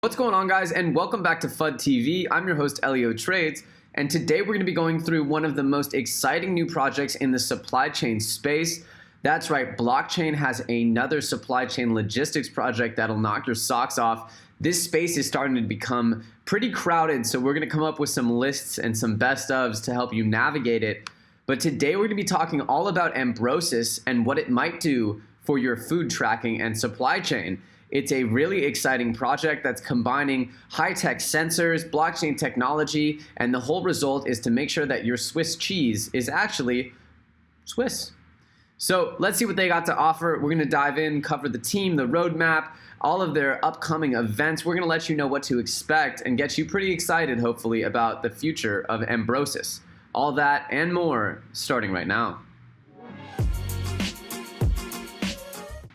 What's going on, guys, and welcome back to FUD TV. I'm your host, Elio Trades, and today we're going to be going through one of the most exciting new projects in the supply chain space. That's right, blockchain has another supply chain logistics project that'll knock your socks off. This space is starting to become pretty crowded, so we're going to come up with some lists and some best ofs to help you navigate it. But today we're going to be talking all about Ambrosus and what it might do for your food tracking and supply chain. It's a really exciting project that's combining high-tech sensors, blockchain technology, and the whole result is to make sure that your Swiss cheese is actually Swiss. So let's see what they got to offer. We're going to dive in, cover the team, the roadmap, all of their upcoming events. We're going to let you know what to expect and get you pretty excited, hopefully, about the future of Ambrosus. All that and more starting right now.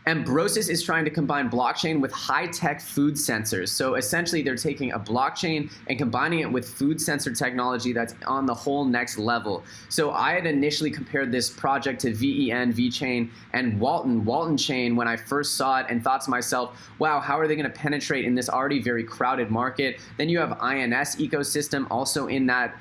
Ambrosus is trying to combine blockchain with high-tech food sensors. So essentially, they're taking a blockchain and combining it with food sensor technology that's on the whole next level. So I had initially compared this project to VEN, VeChain, and Walton Chain when I first saw it and thought to myself, wow, how are they going to penetrate in this already very crowded market? Then you have INS ecosystem also in that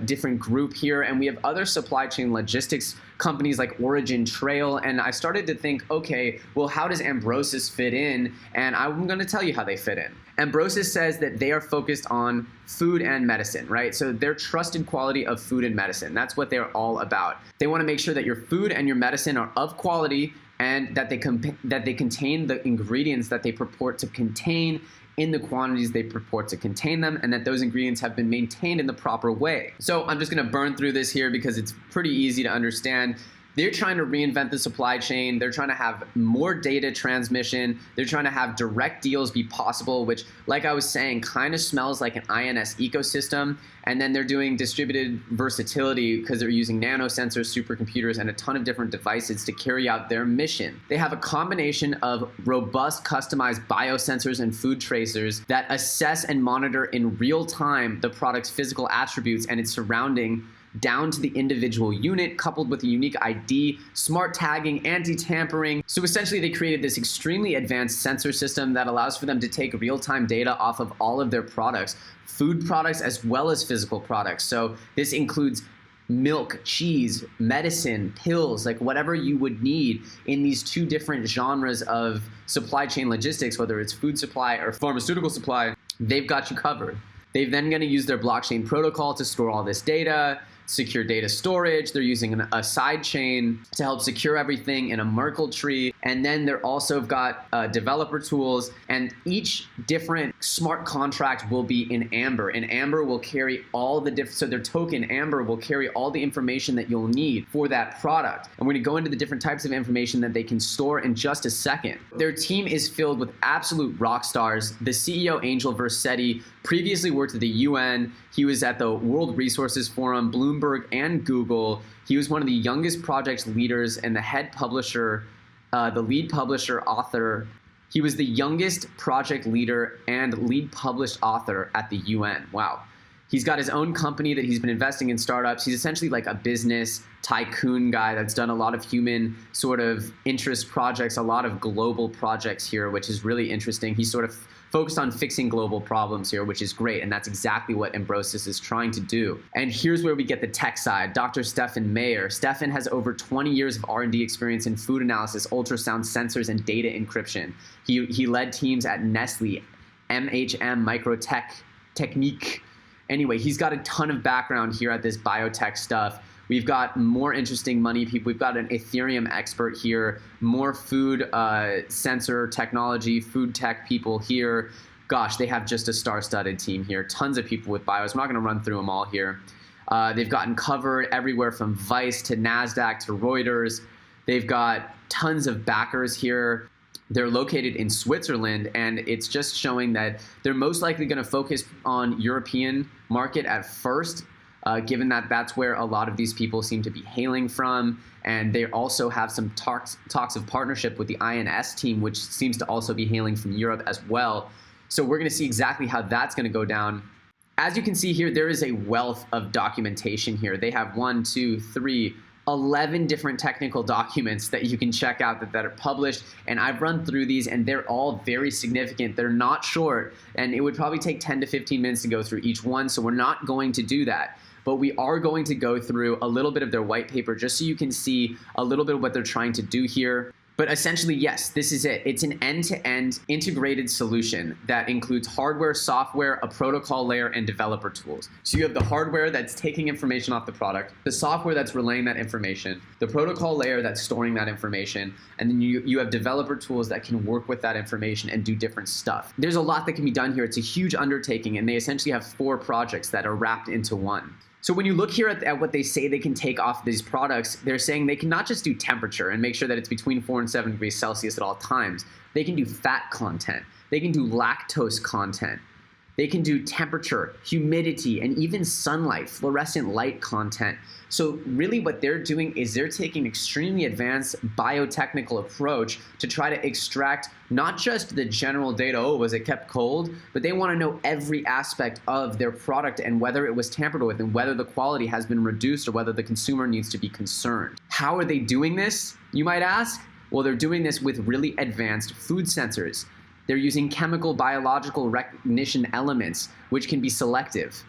different group here, and we have other supply chain logistics companies like Origin Trail, and I started to think, okay, well, how does Ambrosus fit in? And I'm going to tell you how they fit in. Ambrosus says that they are focused on food and medicine, right? So their trusted quality of food and medicine, that's what they're all about. They want to make sure that your food and your medicine are of quality and that they contain the ingredients that they purport to contain in the quantities they purport to contain them, and that those ingredients have been maintained in the proper way. So I'm just going to burn through this here because it's pretty easy to understand. They're trying to reinvent the supply chain. They're trying to have more data transmission. They're trying to have direct deals be possible, which, like I was saying, kind of smells like an INS ecosystem. And then they're doing distributed versatility because they're using nanosensors, supercomputers, and a ton of different devices to carry out their mission. They have a combination of robust, customized biosensors and food tracers that assess and monitor in real time the product's physical attributes and its surrounding down to the individual unit, coupled with a unique ID, smart tagging, anti-tampering. So essentially they created this extremely advanced sensor system that allows for them to take real-time data off of all of their products, food products as well as physical products. So this includes milk, cheese, medicine, pills, like whatever you would need in these two different genres of supply chain logistics, whether it's food supply or pharmaceutical supply, they've got you covered. They're then going to use their blockchain protocol to store all this data, secure data storage. They're using a side chain to help secure everything in a Merkle tree. And then they're also got developer tools, and each different smart contract will be in Amber. And Amber will carry all the different, so their token Amber will carry all the information that you'll need for that product. And we're going to go into the different types of information that they can store in just a second. Their team is filled with absolute rock stars. The CEO, Angel Versetti, previously worked at the UN. He was at the World Resources Forum, Bloomberg, and Google. He was one of the youngest project leaders and the head publisher, the lead publisher author. He was the youngest project leader and lead published author at the UN. Wow. He's got his own company that he's been investing in startups. He's essentially like a business tycoon guy that's done a lot of human sort of interest projects, a lot of global projects here, which is really interesting. He's sort of focused on fixing global problems here, which is great, and that's exactly what Ambrosus is trying to do. And here's where we get the tech side. Dr. Stefan Mayer. Stefan has over 20 years of R&D experience in food analysis, ultrasound sensors, and data encryption. He led teams at Nestle, MHM, Technique. Anyway, he's got a ton of background here at this biotech stuff. We've got more interesting money people. We've got an Ethereum expert here, more food sensor technology, food tech people here. Gosh, they have just a star-studded team here. Tons of people with bios. I'm not going to run through them all here. They've gotten covered everywhere from Vice to NASDAQ to Reuters. They've got tons of backers here. They're located in Switzerland, and it's just showing that they're most likely going to focus on European market at first, given that that's where a lot of these people seem to be hailing from. And they also have some talks of partnership with the INS team, which seems to also be hailing from Europe as well. So we're going to see exactly how that's going to go down. As you can see here, there is a wealth of documentation here. They have 1, 2, 3, 11 different technical documents that you can check out that are published, and I've run through these and they're all very significant. They're not short, and it would probably take 10 to 15 minutes to go through each one, so we're not going to do that. But we are going to go through a little bit of their white paper just so you can see a little bit of what they're trying to do here. But essentially, yes, this is it. It's an end-to-end integrated solution that includes hardware, software, a protocol layer, and developer tools. So you have the hardware that's taking information off the product, the software that's relaying that information, the protocol layer that's storing that information, and then you have developer tools that can work with that information and do different stuff. There's a lot that can be done here. It's a huge undertaking, and they essentially have 4 projects that are wrapped into one. So when you look here at what they say they can take off these products, they're saying they can not just do temperature and make sure that it's between 4 and 7 degrees Celsius at all times. They can do fat content. They can do lactose content. They can do temperature, humidity, and even sunlight, fluorescent light content. So really what they're doing is they're taking an extremely advanced biotechnical approach to try to extract not just the general data, oh, was it kept cold, but they want to know every aspect of their product and whether it was tampered with and whether the quality has been reduced or whether the consumer needs to be concerned. How are they doing this, you might ask? Well, they're doing this with really advanced food sensors. They're using chemical biological recognition elements, which can be selective.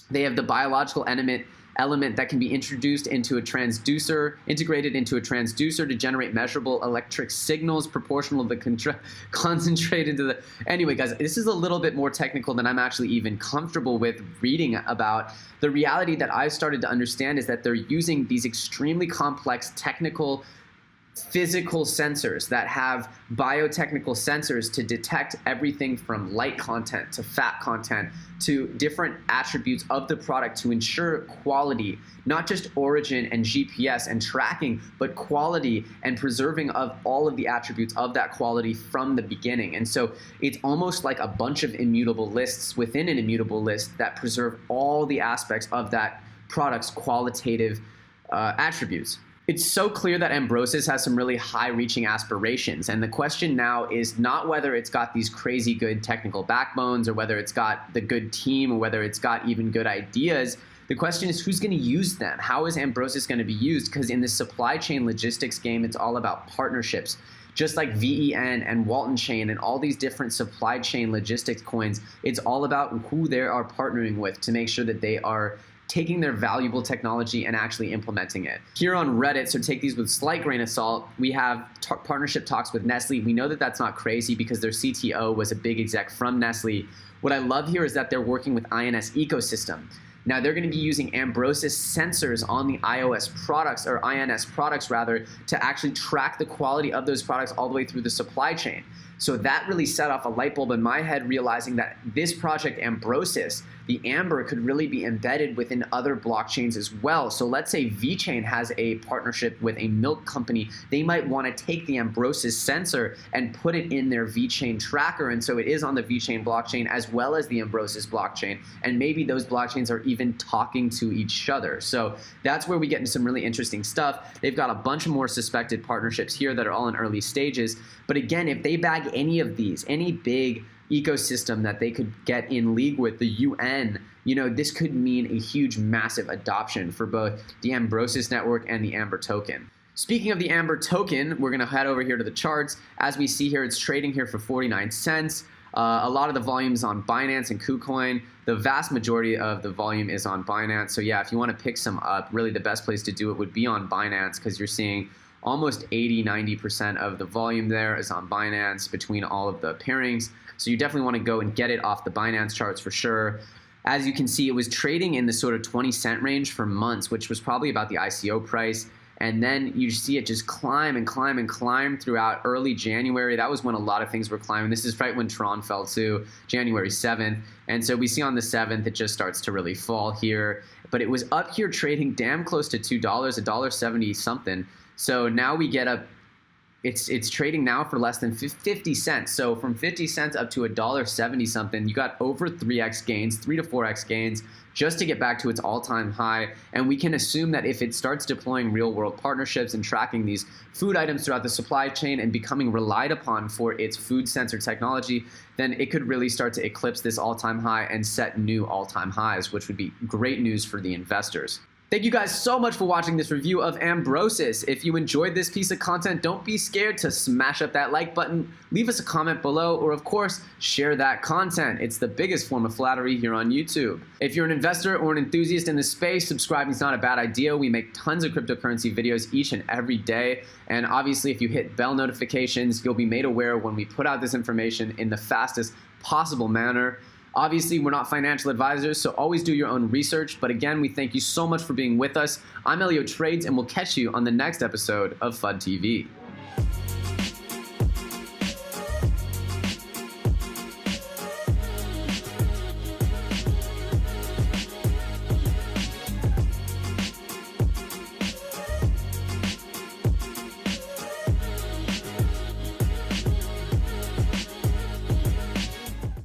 They have the biological element that can be introduced into a transducer, integrated into a transducer to generate measurable electric signals proportional to the concentrated to the... Anyway, guys, this is a little bit more technical than I'm actually even comfortable with reading about. The reality that I've started to understand is that they're using these extremely complex technical physical sensors that have biotechnical sensors to detect everything from light content to fat content to different attributes of the product to ensure quality, not just origin and GPS and tracking, but quality and preserving of all of the attributes of that quality from the beginning. And so it's almost like a bunch of immutable lists within an immutable list that preserve all the aspects of that product's qualitative attributes. It's so clear that Ambrosus has some really high-reaching aspirations, and the question now is not whether it's got these crazy good technical backbones or whether it's got the good team or whether it's got even good ideas. The question is who's going to use them? How is Ambrosus going to be used? Because in the supply chain logistics game, it's all about partnerships. Just like VEN and Walton Chain and all these different supply chain logistics coins, it's all about who they are partnering with to make sure that they are taking their valuable technology and actually implementing it. Here on Reddit, so take these with slight grain of salt, we have partnership talks with Nestle. We know that that's not crazy because their CTO was a big exec from Nestle. What I love here is that they're working with INS ecosystem. Now they're going to be using Ambrosus sensors on the iOS products, or INS products rather, to actually track the quality of those products all the way through the supply chain. So that really set off a light bulb in my head, realizing that this project Ambrosus, the Amber, could really be embedded within other blockchains as well. So let's say VeChain has a partnership with a milk company. They might want to take the Ambrosus sensor and put it in their VeChain tracker. And so it is on the VeChain blockchain as well as the Ambrosus blockchain. And maybe those blockchains are even talking to each other. So that's where we get into some really interesting stuff. They've got a bunch of more suspected partnerships here that are all in early stages. But again, if they bag any of these, any big ecosystem that they could get in league with, the UN, you know, this could mean a huge, massive adoption for both the Ambrosus network and the Amber token. Speaking of the Amber token, we're going to head over here to the charts. As we see here, it's trading here for 49 cents. A lot of the volume is on Binance and KuCoin. The vast majority of the volume is on Binance. So yeah, if you want to pick some up, really the best place to do it would be on Binance because you're seeing almost 80–90% of the volume there is on Binance between all of the pairings. So you definitely want to go and get it off the Binance charts for sure. As you can see, it was trading in the sort of 20-cent range for months, which was probably about the ICO price. And then you see it just climb and climb and climb throughout early January. That was when a lot of things were climbing. This is right when Tron fell too, January 7th. And so we see on the 7th, it just starts to really fall here. But it was up here trading damn close to $2, $1.70 something. So now we get up, it's trading now for less than 50 cents. So from 50 cents up to $1.70 something, you got over 3x gains, 3 to 4x gains, just to get back to its all-time high. And we can assume that if it starts deploying real-world partnerships and tracking these food items throughout the supply chain and becoming relied upon for its food sensor technology, then it could really start to eclipse this all-time high and set new all-time highs, which would be great news for the investors. Thank you guys so much for watching this review of Ambrosus. If you enjoyed this piece of content, don't be scared to smash up that like button, leave us a comment below, or of course, share that content. It's the biggest form of flattery here on YouTube. If you're an investor or an enthusiast in this space, subscribing is not a bad idea. We make tons of cryptocurrency videos each and every day. And obviously, if you hit bell notifications, you'll be made aware when we put out this information in the fastest possible manner. Obviously, we're not financial advisors, so always do your own research. But again, we thank you so much for being with us. I'm Elio Trades, and we'll catch you on the next episode of FUD TV.